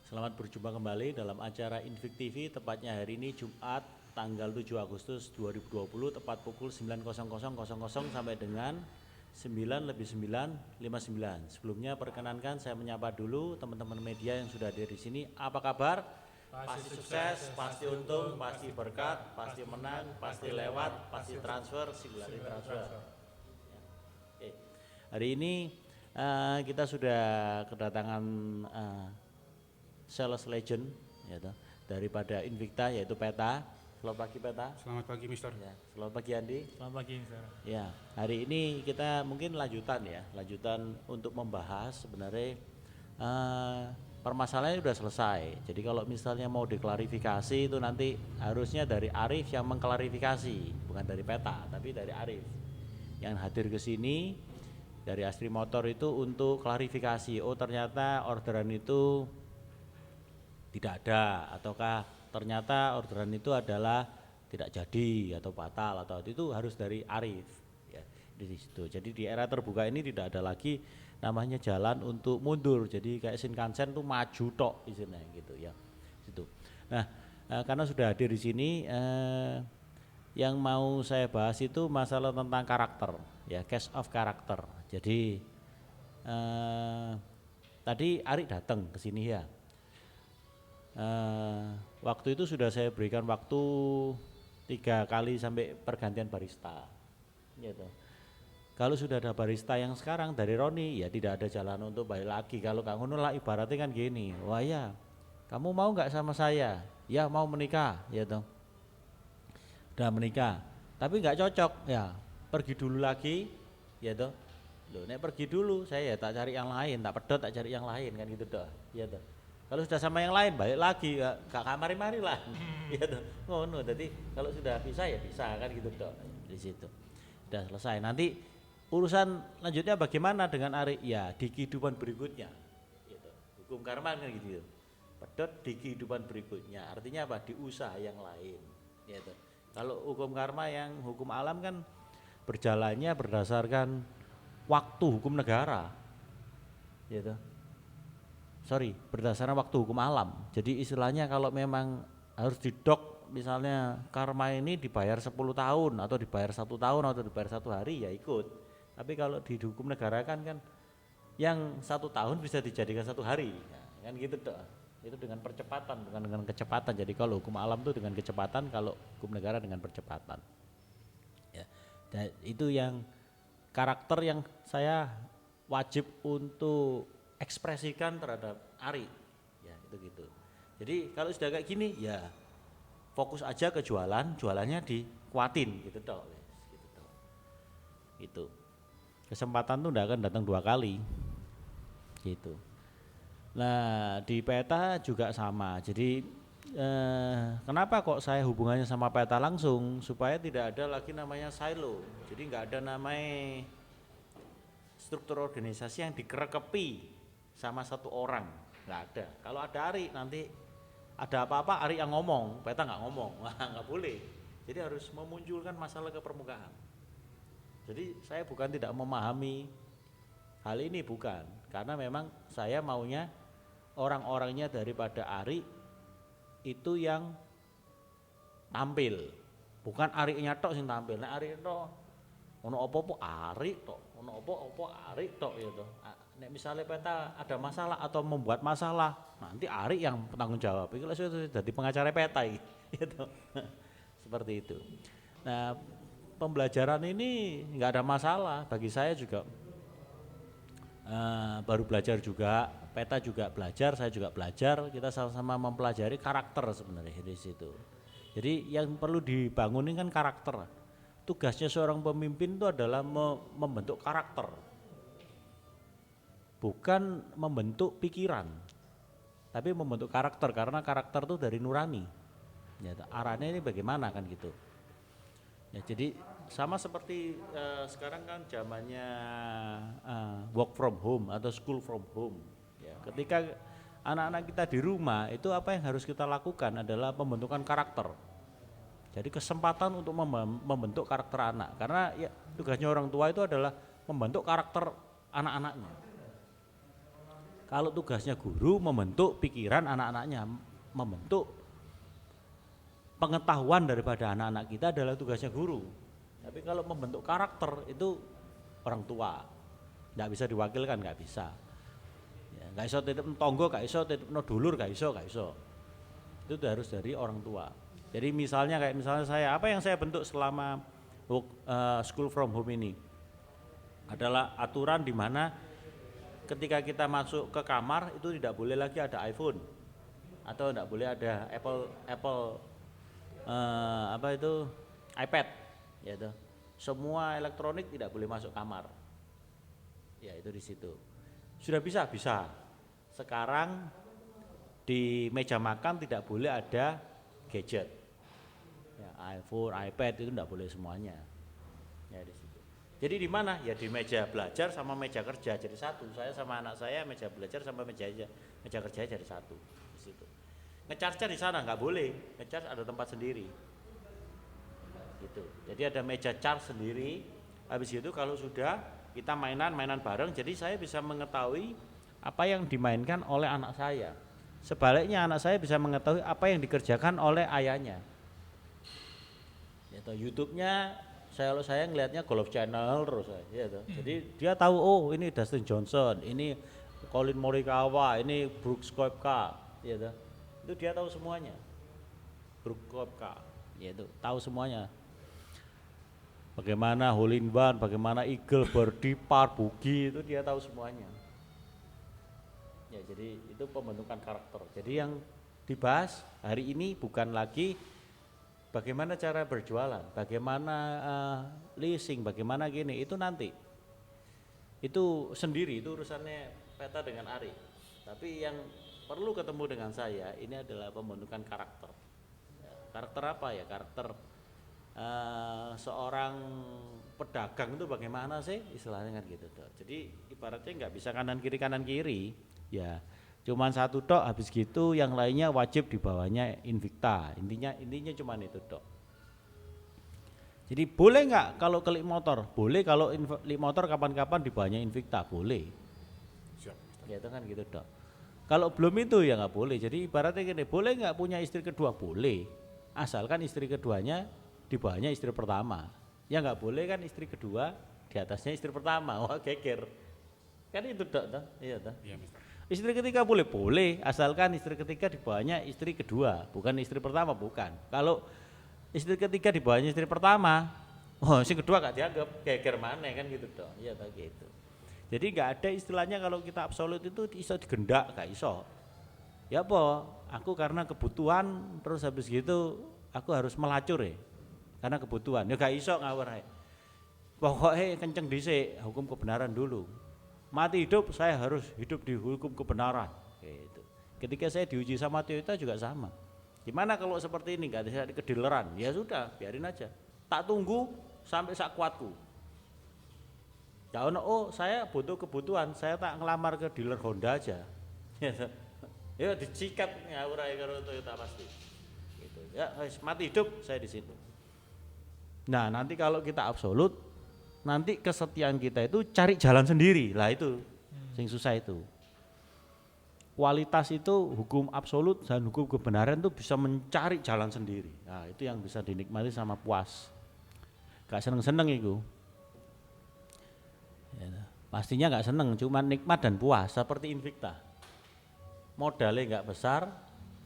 Selamat berjumpa kembali dalam acara Invik TV, tepatnya hari ini Jumat tanggal 7 Agustus 2020, tepat pukul 9.00 sampai dengan 9:59. Sebelumnya perkenankan saya menyapa dulu teman-teman media yang sudah hadir di sini. Apa kabar? Pasti sukses, pasti untung, pasti berkat, pasti menang, pasti lewat, pasti transfer, singularity transfer. Oke. Hari ini kita sudah kedatangan sales legend yaitu daripada Invicta, yaitu Peta. Selamat pagi Peta. Selamat pagi Mister. Ya, selamat pagi Andi. Selamat pagi Mister. Ya, hari ini kita mungkin lanjutan untuk membahas sebenarnya permasalahannya sudah selesai. Jadi kalau misalnya mau diklarifikasi itu nanti harusnya dari Arif yang mengklarifikasi, bukan dari Peta, tapi dari Arif yang hadir ke sini dari Astri Motor itu untuk klarifikasi. Oh, ternyata orderan itu tidak ada, ataukah ternyata orderan itu adalah tidak jadi atau batal, atau itu harus dari Arif ya, di situ. Jadi di era terbuka ini tidak ada lagi namanya jalan untuk mundur. Jadi kayak Shinkansen tuh maju tok istilahnya gitu ya. Situ. Nah, karena sudah hadir di sini, yang mau saya bahas itu masalah tentang karakter ya, case of karakter. Jadi tadi Ari datang ke sini ya. Waktu itu sudah saya berikan waktu 3 kali sampai pergantian barista gitu. Kalau sudah ada barista yang sekarang dari Roni, ya tidak ada jalan untuk balik lagi. Kalau Kang Ngono lah ibaratnya kan gini, wah ya kamu mau nggak sama saya? Ya mau menikah gitu. Udah menikah tapi nggak cocok, ya pergi dulu lagi ya toh. Loh, nek pergi dulu saya ya tak cari yang lain, tak pedot tak cari yang lain kan gitu toh ya toh. Kalau sudah sama yang lain balik lagi gak kamari-mari lah ya toh. Ngono, jadi kalau sudah bisa ya bisa kan gitu toh. Di situ udah selesai. Nanti urusan lanjutnya bagaimana dengan Ari ya di kehidupan berikutnya gitu. Hukum karma kan gitu, pedot di kehidupan berikutnya, artinya apa, di usaha yang lain gitu. Kalau hukum karma yang hukum alam kan berjalannya berdasarkan waktu hukum negara gitu. Berdasarkan waktu hukum alam. Jadi istilahnya kalau memang harus didok, misalnya karma ini dibayar 10 tahun atau dibayar 1 tahun atau dibayar 1 hari ya ikut. Tapi kalau di hukum negara kan yang 1 tahun bisa dijadikan 1 hari, nah, kan gitu toh. Itu dengan percepatan, bukan dengan kecepatan. Jadi kalau hukum alam itu dengan kecepatan, kalau hukum negara dengan percepatan. Ya. Dan itu yang karakter yang saya wajib untuk ekspresikan terhadap Ari. Ya, itu gitu. Jadi kalau sudah kayak gini ya fokus aja ke jualannya dikuatin gitu toh. Gitu toh. Gitu. Kesempatan tuh enggak akan datang 2 kali. Gitu. Nah di Peta juga sama. Jadi kenapa kok saya hubungannya sama Peta langsung, supaya tidak ada lagi namanya silo. Jadi nggak ada namanya struktur organisasi yang dikerekepi sama satu orang, nggak ada. Kalau ada Ari nanti ada apa-apa Ari yang ngomong, Peta nggak ngomong, nggak boleh. Jadi harus memunculkan masalah ke permukaan. Jadi saya bukan tidak memahami hal ini, bukan, karena memang saya maunya orang-orangnya daripada Ari itu yang tampil, bukan Ari-nya tok sing tampil. Nek Ari tok ono opo-opo Ari tok, ono opo-opo Ari tok ya toh. Nek misalnya Peta ada masalah atau membuat masalah, nanti Ari yang bertanggung jawab. Iki lek jadi pengacara Peta iki gitu. Seperti itu. Nah, pembelajaran ini enggak ada masalah bagi saya juga. Baru belajar juga, Peta juga belajar, saya juga belajar, kita sama-sama mempelajari karakter sebenarnya di situ. Jadi yang perlu dibangun ini kan karakter. Tugasnya seorang pemimpin itu adalah membentuk karakter, bukan membentuk pikiran, tapi membentuk karakter, karena karakter itu dari nurani. Ya, arahnya ini bagaimana kan gitu. Ya, jadi sama seperti sekarang kan zamannya work from home atau school from home. Ya, ketika anak-anak kita di rumah itu apa yang harus kita lakukan adalah pembentukan karakter. Jadi kesempatan untuk membentuk karakter anak, karena ya tugasnya orang tua itu adalah membentuk karakter anak-anaknya. Kalau tugasnya guru membentuk pikiran anak-anaknya, membentuk pengetahuan daripada anak-anak kita adalah tugasnya guru. Tapi kalau membentuk karakter itu orang tua, nggak bisa diwakilkan, nggak bisa. Ya, nggak iso titip tonggo, nggak iso titip no dulur, nggak iso. Itu harus dari orang tua. Jadi misalnya saya, apa yang saya bentuk selama school from home ini adalah aturan di mana ketika kita masuk ke kamar itu tidak boleh lagi ada iPhone atau tidak boleh ada Apple iPad, ya itu. Semua elektronik tidak boleh masuk kamar. Ya itu di situ. Sudah bisa. Sekarang di meja makan tidak boleh ada gadget. Ya, iPhone, iPad itu tidak boleh semuanya. Ya di situ. Jadi di mana? Ya di meja belajar sama meja kerja jadi satu. Saya sama anak saya meja belajar sama meja kerja jadi satu di situ. Ngecharge di sana nggak boleh. Ngecharge ada tempat sendiri. Gitu. Jadi ada meja charge sendiri. Habis itu kalau sudah kita mainan bareng, jadi saya bisa mengetahui apa yang dimainkan oleh anak saya. Sebaliknya anak saya bisa mengetahui apa yang dikerjakan oleh ayahnya. Ya, YouTube-nya saya ngelihatnya Golf Channel terus ya. Jadi dia tahu ini Dustin Johnson, ini Collin Morikawa, ini Brooks Koepka, ya. Itu dia tahu semuanya. Brooks Koepka, ya itu tahu semuanya. Bagaimana hole in one, bagaimana eagle, birdie, par, bogey itu dia tahu semuanya. Ya jadi itu pembentukan karakter. Jadi yang dibahas hari ini bukan lagi bagaimana cara berjualan, bagaimana leasing, bagaimana gini, itu nanti. Itu sendiri, itu urusannya Peta dengan Ari. Tapi yang perlu ketemu dengan saya, ini adalah pembentukan karakter. Ya, karakter apa ya? Karakter seorang pedagang itu bagaimana sih? Istilahnya kan gitu. Jadi ibaratnya nggak bisa kanan kiri, ya. Cuman satu tok habis gitu yang lainnya wajib di bawahnya Invicta. Intinya cuman itu tok. Jadi boleh nggak kalau klik motor? Boleh kalau klik motor kapan-kapan di bawahnya Invicta, boleh. Siap. Ya itu kan gitu tok. Kalau belum itu ya nggak boleh. Jadi ibaratnya gini, boleh nggak punya istri kedua? Boleh. Asalkan istri keduanya di bawahnya istri pertama. Ya nggak boleh kan istri kedua di atasnya istri pertama. Wah geger. Kan itu tok toh. Iya toh. Iya, Mister. Istri ketiga boleh, asalkan istri ketiga di bawahnya istri kedua, bukan istri pertama, bukan. Kalau istri ketiga di bawahnya istri pertama, istri kedua gak dianggap, geger mana kan gitu dong, iya tak gitu. Jadi gak ada istilahnya kalau kita absolut itu iso digendak, gak iso. Ya apa, aku karena kebutuhan, terus habis gitu aku harus melacur ya, karena kebutuhan, ya gak iso ngawur ya. Pokoknya kenceng dhisik, hukum kebenaran dulu. Mati hidup saya harus hidup di hukum kebenaran gitu. Ketika saya diuji sama Toyota juga sama. Gimana kalau seperti ini nggak ada kedileran? Ya sudah, biarin aja. Tak tunggu sampai sak kuatku. Jangan saya butuh kebutuhan, saya tak ngelamar ke dealer Honda aja. Ya dicikat ngawur ae karo Toyota pasti. Gitu. Ya mati hidup saya di situ. Nah, nanti kalau kita absolut nanti kesetiaan kita itu cari jalan sendiri lah itu sing susah itu. Kualitas itu hukum absolut dan hukum kebenaran itu bisa mencari jalan sendiri. Nah itu yang bisa dinikmati sama puas. Gak seneng-seneng itu. Ya, pastinya gak seneng, cuma nikmat dan puas seperti Invicta. Modalnya gak besar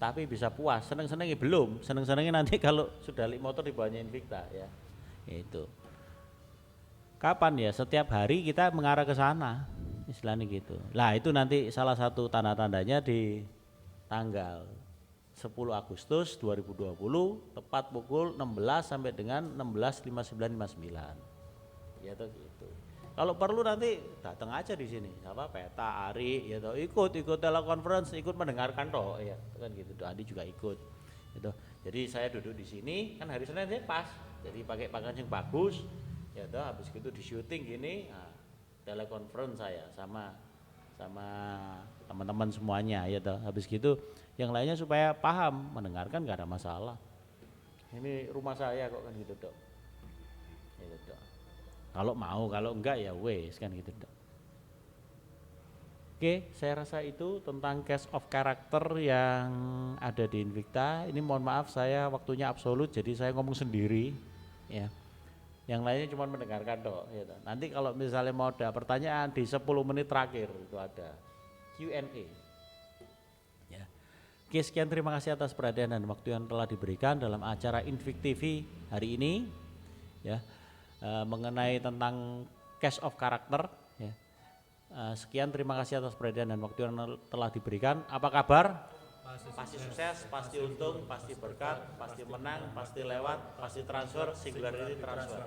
tapi bisa puas. Seneng-senengnya belum. Seneng-senengnya nanti kalau sudah lik motor di bawahnya Invicta ya. Itu. Kapan ya? Setiap hari kita mengarah ke sana, istilahnya gitu. Lah itu nanti salah satu tanda-tandanya di tanggal 10 Agustus 2020 tepat pukul 16 sampai dengan 16.59. Ya tuh gitu. Kalau perlu nanti datang aja di sini, apa Peta, Ari, ya toh ikut telekonferensi, ikut mendengarkan toh, ya kan gitu. Adi juga ikut. Gitu. Jadi saya duduk di sini kan hari Senin pas, jadi pakai pakaian yang bagus. Ya toh habis gitu di syuting gini, nah, telekonferensi saya sama teman-teman semuanya ya toh. Habis gitu yang lainnya supaya paham, mendengarkan gak ada masalah. Ini rumah saya kok kan gitu dok. Gitu dok. Kalau mau, kalau enggak ya wes kan gitu dok. Oke, saya rasa itu tentang case of character yang ada di Invicta. Ini mohon maaf saya waktunya absolut, jadi saya ngomong sendiri, ya. Yang lainnya cuma mendengarkan toh. Gitu. Nanti kalau misalnya mau ada pertanyaan di 10 menit terakhir itu ada Q&A. Ya. Oke, sekian terima kasih atas perhatian dan waktu yang telah diberikan dalam acara Invict TV hari ini, ya, mengenai tentang case of character. Ya. Sekian terima kasih atas perhatian dan waktu yang telah diberikan. Apa kabar? Pasti sukses, pasti untung, pasti berkat, pasti menang, pasti lewat, pasti transfer, singularity transfer.